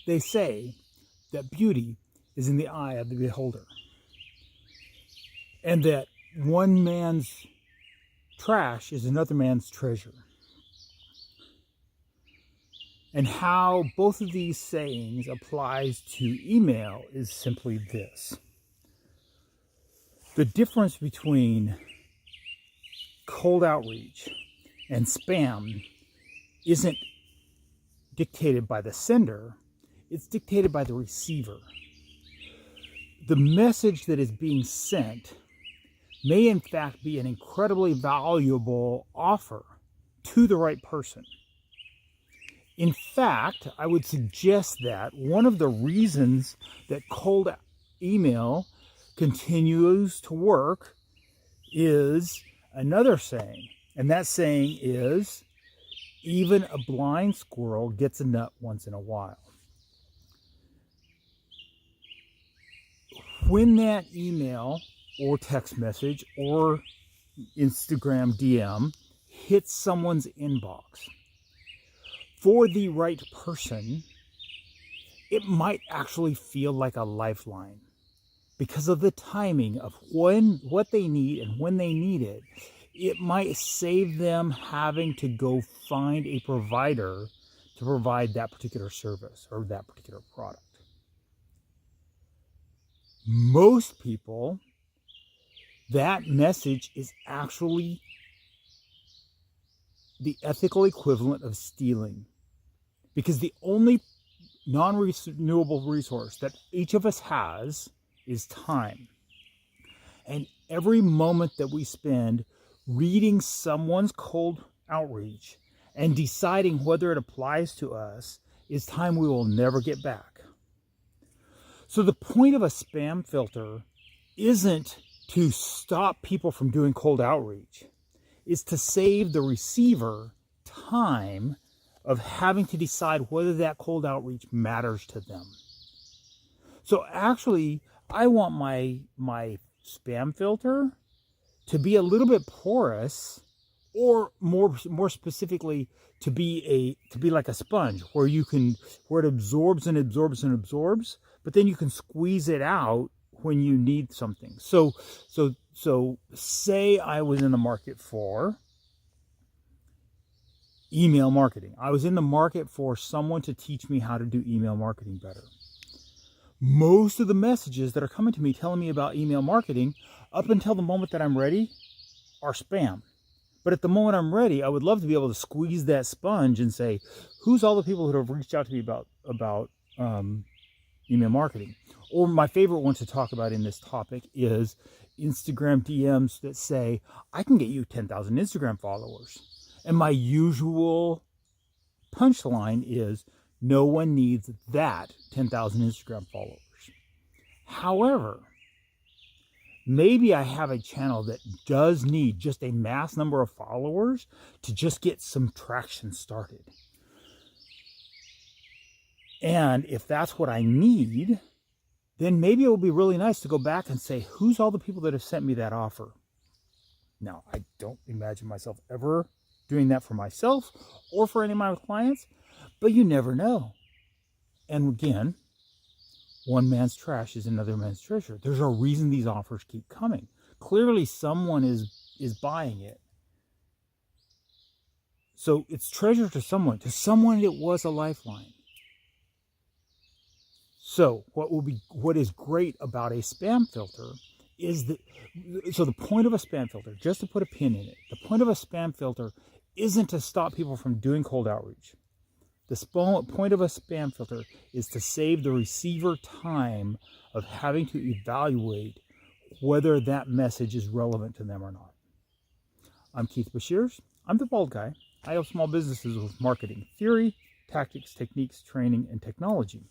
they say that beauty is in the eye of the beholder, and that one man's trash is another man's treasure. And how both of these sayings applies to email is simply this. The difference between cold outreach and spam isn't dictated by the sender, it's dictated by the receiver. The message that is being sent may in fact be an incredibly valuable offer to the right person. In fact, I would suggest that one of the reasons that cold email continues to work is another saying. And that saying is, even a blind squirrel gets a nut once in a while. When that email or text message or Instagram DM hits someone's inbox, for the right person, it might actually feel like a lifeline because of the timing of what they need and when they need it. It might save them having to go find a provider to provide that particular service or that particular product. Most people, that message is actually the ethical equivalent of stealing. Because the only non-renewable resource that each of us has is time. And every moment that we spend reading someone's cold outreach and deciding whether it applies to us is time we will never get back. So the point of a spam filter isn't to stop people from doing cold outreach. It's to save the receiver time of having to decide whether that cold outreach matters to them. So actually, I want my spam filter to be a little bit porous, or more specifically, to be like a sponge where it absorbs and absorbs and absorbs, but then you can squeeze it out when you need something. So say I was in the market for email marketing. I was in the market for someone to teach me how to do email marketing better. Most of the messages that are coming to me telling me about email marketing, up until the moment that I'm ready, are spam. But at the moment I'm ready, I would love to be able to squeeze that sponge and say, who's all the people who have reached out to me about email marketing? Or my favorite one to talk about in this topic is Instagram DMs that say, I can get you 10,000 Instagram followers. And my usual punchline is, no one needs that 10,000 Instagram followers. However, maybe I have a channel that does need just a mass number of followers to just get some traction started. And if that's what I need, then maybe it will be really nice to go back and say, who's all the people that have sent me that offer? Now, I don't imagine myself ever doing that for myself or for any of my clients, but you never know. And again, one man's trash is another man's treasure. There's a reason these offers keep coming. Clearly someone is buying it. So it's treasure to someone. To someone it was a lifeline. So what is great about a spam filter is that, so the point of a spam filter, just to put a pin in it, the point of a spam filter isn't to stop people from doing cold outreach. The point of a spam filter is to save the receiver time of having to evaluate whether that message is relevant to them or not. I'm Keith Beshears. I'm the bald guy. I help small businesses with marketing theory, tactics, techniques, training, and technology.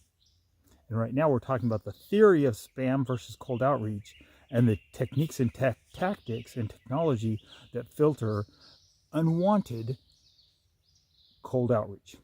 And right now we're talking about the theory of spam versus cold outreach and the techniques and tactics and technology that filter unwanted cold outreach.